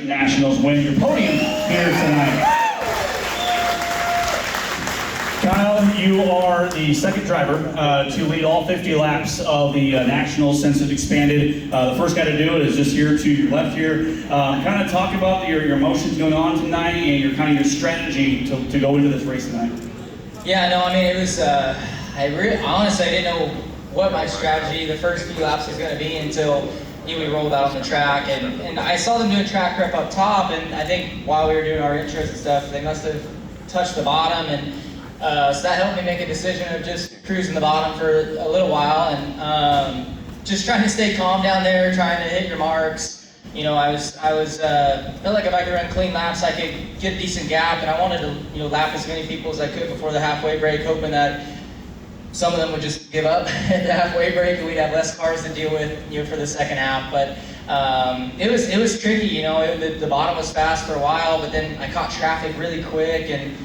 Nationals win your podium here tonight. Kyle, you are the second driver to lead all 50 laps of the Nationals since it expanded. The first guy to do it is just here to your left here. Kind of talk about your emotions going on tonight and your strategy to go into this race tonight. Yeah, no, I mean, it was, honestly, I didn't know what my strategy the first few laps was going to be until we rolled out on the track, and I saw them doing track prep up top, and I think while we were doing our intros and stuff, they must have touched the bottom, and so that helped me make a decision of just cruising the bottom for a little while, and just trying to stay calm down there, trying to hit your marks. You know, I felt like if I could run clean laps, I could get a decent gap, and I wanted to, lap as many people as I could before the halfway break, hoping that some of them would just give up at the halfway break, and we'd have less cars to deal with, for the second half. But it was tricky, the bottom was fast for a while, but then I caught traffic really quick, and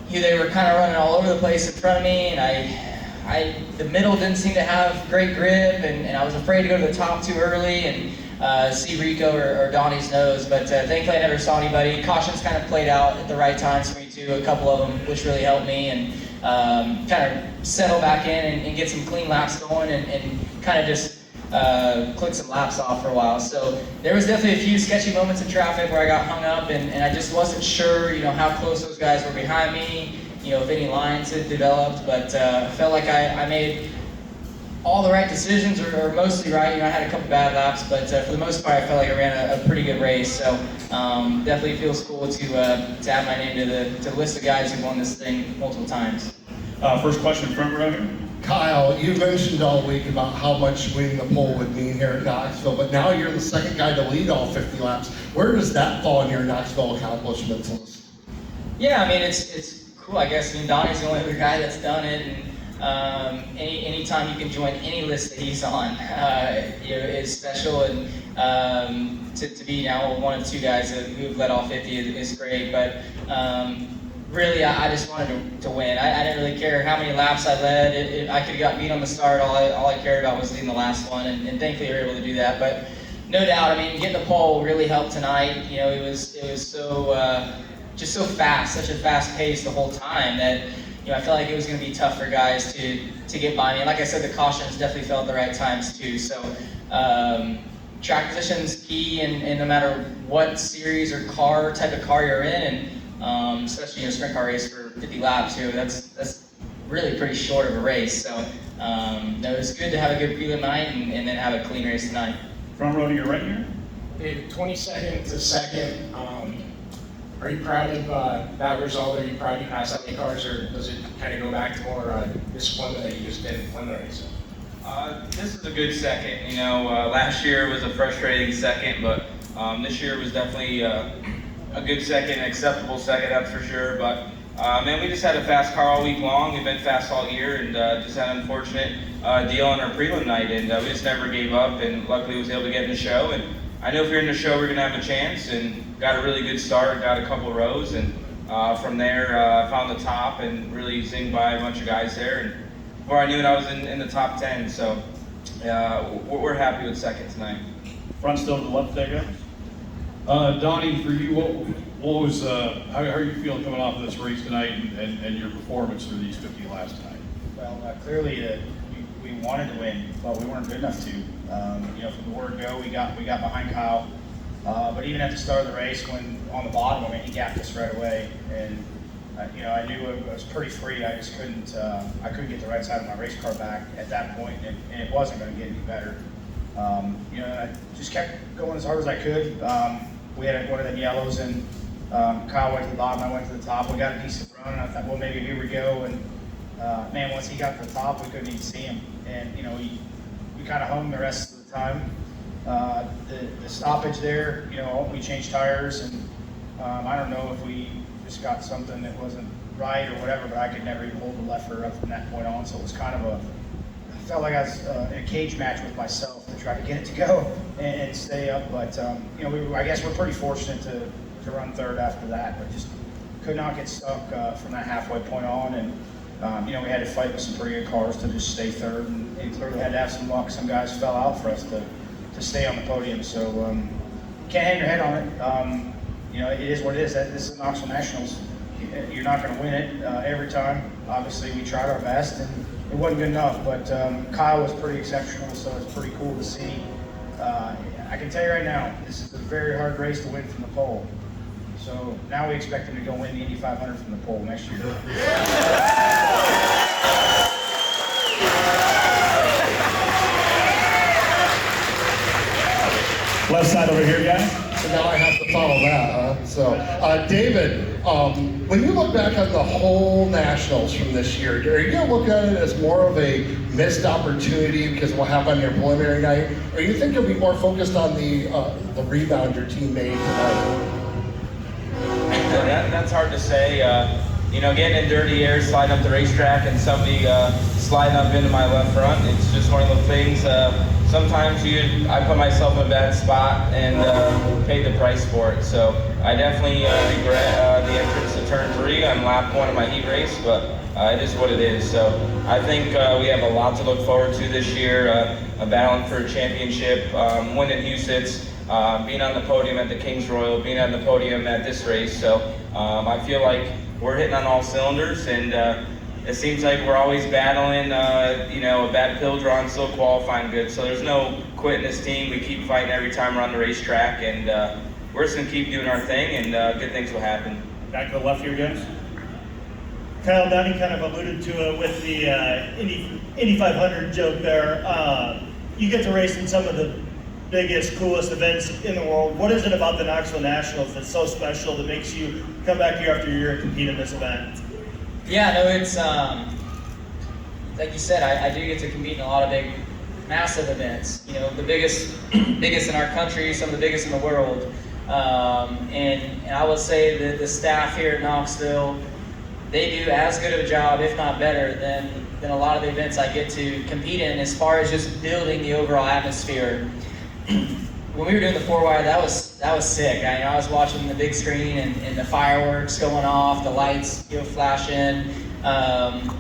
they were kind of running all over the place in front of me, and the middle didn't seem to have great grip, and I was afraid to go to the top too early and see Rico or Donnie's nose, but thankfully I never saw anybody. Cautions kind of played out at the right times for me too, a couple of them, which really helped me, and kind of settle back in and get some clean laps going and kind of just click some laps off for a while. So there was definitely a few sketchy moments in traffic where I got hung up, and I just wasn't sure, how close those guys were behind me, if any lines had developed, but I felt like I made all the right decisions, or mostly right. I had a couple bad laps, but for the most part, I felt like I ran a pretty good race. So definitely feels cool to add my name to the list of guys who won this thing multiple times. First question, front row here. Kyle, you mentioned all week about how much winning the pole would mean here at Knoxville, but now you're the second guy to lead all 50 laps. Where does that fall in your Knoxville accomplishments list? Yeah, I mean, it's cool, I guess. Donnie's the only other guy that's done it, and anytime you can join any list that he's on, is special, and to be now one of two guys who've led all 50 is great, but really, I just wanted to win. I didn't really care how many laps I led. I could have got beat on the start. All I cared about was leading the last one, and thankfully we were able to do that. But no doubt, getting the pole really helped tonight. It was so just so fast, such a fast pace the whole time that I felt like it was going to be tough for guys to get by me. And like I said, the cautions definitely fell at the right times too. So track position's key, and no matter what series or type of car you're in, and especially in a sprint car race for 50 laps, that's really pretty short of a race. So it was good to have a good prelim night and then have a clean race tonight. Front row to your right here. 22nd to 2nd. Are you proud of that result? Are you proud you passed that many cars, or does it kind of go back to more disappointment that you just didn't win the race? This is a good second. Last year was a frustrating second, but this year was definitely a good second, an acceptable second, that's for sure. But we just had a fast car all week long. We've been fast all year, and just had an unfortunate deal on our prelim night, and we just never gave up, and luckily was able to get in the show. And I know if you're in the show, we're gonna have a chance, and got a really good start, got a couple rows, and from there found the top and really zinged by a bunch of guys there. And before I knew it, I was in the top 10. So we're happy with second tonight. Front still to the left there, guys. Donnie, for you, what was how are you feeling coming off of this race tonight and your performance through these 50 laps tonight? Well, clearly we wanted to win, but we weren't good enough to. From the word go, we got behind Kyle, but even at the start of the race, when on the bottom, he gapped us right away, and I knew it was pretty free. I just couldn't get the right side of my race car back at that point, and it wasn't going to get any better. I just kept going as hard as I could. We had one of them yellows, and Kyle went to the bottom, I went to the top. We got a decent run, and I thought, well, maybe here we go. And once he got to the top, we couldn't even see him. And we kind of hung the rest of the time. The stoppage there, we changed tires, and I don't know if we just got something that wasn't right or whatever, but I could never even hold the left rear up from that point on. So it was kind of I felt like I was in a cage match with myself to try to get it to go and stay up. But I guess we're pretty fortunate to run third after that, but just could not get stuck from that halfway point on. And we had to fight with some pretty good cars to just stay third, and clearly had to have some luck. Some guys fell out for us to stay on the podium. So can't hang your head on it. You know, it is what it is. This is Knoxville Nationals. You're not going to win it every time. Obviously, we tried our best, and it wasn't good enough. But Kyle was pretty exceptional, so it's pretty cool to see. I can tell you right now, this is a very hard race to win from the pole. So now we expect him to go win the Indy 500 from the pole next year. Left side over here, guys. So now I have to follow that, huh? So, David, when you look back on the whole Nationals from this year, are you going to look at it as more of a missed opportunity because of what happened on your preliminary night, or you think you'll be more focused on the rebound your team made tonight? That's hard to say. You know, getting in dirty air, sliding up the racetrack, and somebody sliding up into my left front, it's just one of those things. Sometimes I put myself in a bad spot and paid the price for it. So I definitely regret the entrance to turn 3 on lap 1 of my heat race, but it is what it is. So I think we have a lot to look forward to this year, battling for a championship, winning Huset's, being on the podium at the Kings Royal, being on the podium at this race. So I feel like we're hitting on all cylinders, and it seems like we're always battling, you know, a bad pill draw and still qualifying good. So there's no quitting this team. We keep fighting every time we're on the racetrack, and we're just going to keep doing our thing, and good things will happen. Back to the left here, guys. Kyle, Donny kind of alluded to it with the Indy 500 joke there. You get to race in some of the biggest, coolest events in the world. What is it about the Knoxville Nationals that's so special that makes you come back year after year and compete in this event? Yeah, no, it's like you said, I do get to compete in a lot of big, massive events. You know, the biggest in our country, some of the biggest in the world. And I would say that the staff here at Knoxville, they do as good of a job, if not better, than a lot of the events I get to compete in as far as just building the overall atmosphere. When we were doing the 4-wire, that was sick. I was watching the big screen and the fireworks going off, the lights flashing.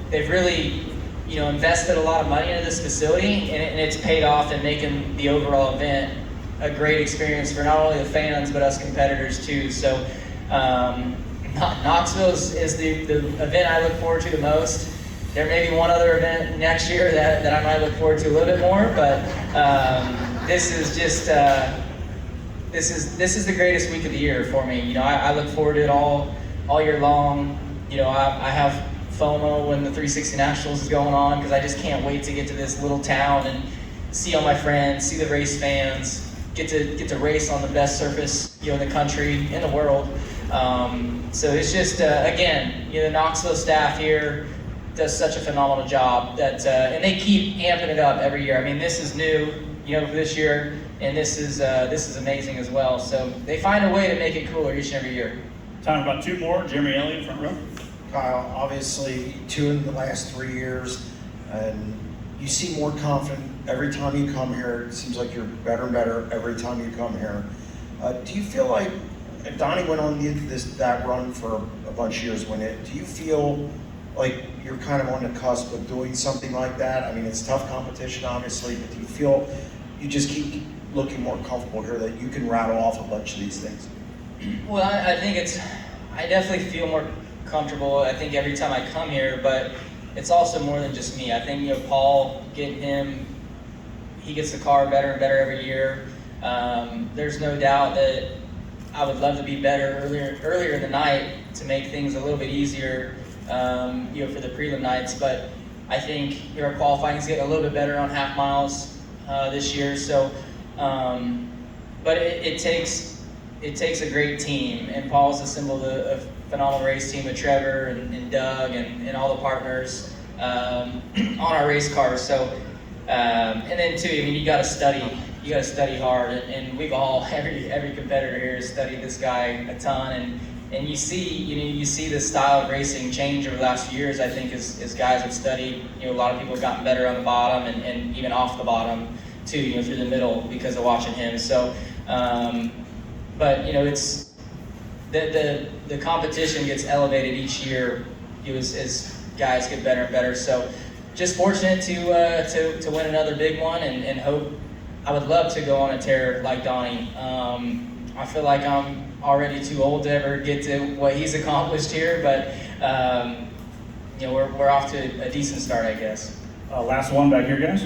They've really invested a lot of money into this facility, and it's paid off in making the overall event a great experience for not only the fans but us competitors too. So Knoxville is the event I look forward to the most. There may be one other event next year that I might look forward to a little bit more, but this is just this is the greatest week of the year for me. I look forward to it all year long. I have FOMO when the 360 Nationals is going on because I just can't wait to get to this little town and see all my friends, see the race fans, get to race on the best surface in the country, in the world. So it's just again, the Knoxville staff here does such a phenomenal job that and they keep amping it up every year. I mean, this is new, for this year, and this is amazing as well. So they find a way to make it cooler each and every year. Time for about 2 more. Jeremy Elliott, front row. Kyle, obviously 2 in the last 3 years, and you seem more confident every time you come here. It seems like you're better and better every time you come here. Do you feel like, Donny went on that run for a bunch of years, do you feel like you're kind of on the cusp of doing something like that? I mean, it's tough competition, obviously, but do you feel you just keep looking more comfortable here, that you can rattle off a bunch of these things? Well, I think I definitely feel more comfortable, I think, every time I come here, but it's also more than just me. I think, Paul, he gets the car better and better every year. There's no doubt that I would love to be better earlier in the night to make things a little bit easier, for the prelim nights. But I think our qualifying is getting a little bit better on half miles this year. So, but it takes a great team, and Paul's assembled a phenomenal race team with Trevor and Doug and all the partners on our race cars. So, and then too, you got to study. You got to study hard, and we've all, every competitor here has studied this guy a ton, and you see the style of racing change over the last few years. I think as guys have studied, a lot of people have gotten better on the bottom and even off the bottom too, through the middle because of watching him. So, but it's the competition gets elevated each year as guys get better and better. So, just fortunate to win another big one, and hope. I would love to go on a tear like Donny. I feel like I'm already too old to ever get to what he's accomplished here, but you know, we're off to a decent start, I guess. Last one back here, guys.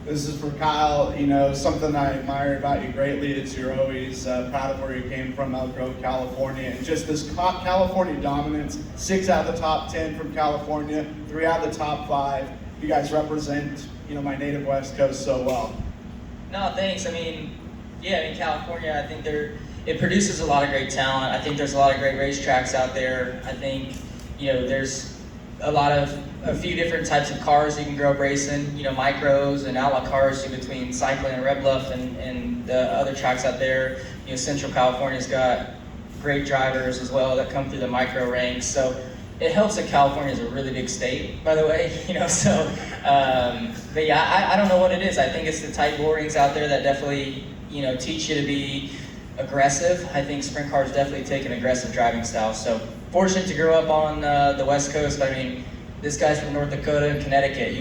This is for Kyle. You know, something I admire about you greatly is you're always proud of where you came from, Elk Grove, California, and just this California dominance. 6 out of the top 10 from California, 3 out of the top 5. You guys represent, you know, my native West Coast so well. No, thanks. I mean, yeah, I mean, California, I think it produces a lot of great talent. I think there's a lot of great racetracks out there. I think, you know, there's a few different types of cars you can grow up racing, you know, micros and outlaw cars in between cycling and Red Bluff and the other tracks out there. You know, Central California's got great drivers as well that come through the micro ranks. So it helps that California is a really big state, by the way, you know, so, but yeah, I don't know what it is. I think it's the tight borings out there that definitely, you know, teach you to be aggressive. I think sprint cars definitely take an aggressive driving style. So fortunate to grow up on the West Coast. I mean, this guy's from North Dakota and Connecticut.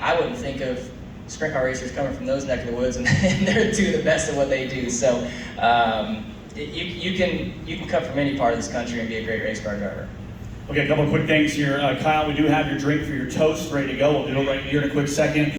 I wouldn't think of sprint car racers coming from those neck of the woods, and they're two of the best at what they do. So you can come from any part of this country and be a great race car driver. Okay, a couple of quick things here. Kyle, we do have your drink for your toast ready to go. We'll do it right here in a quick second.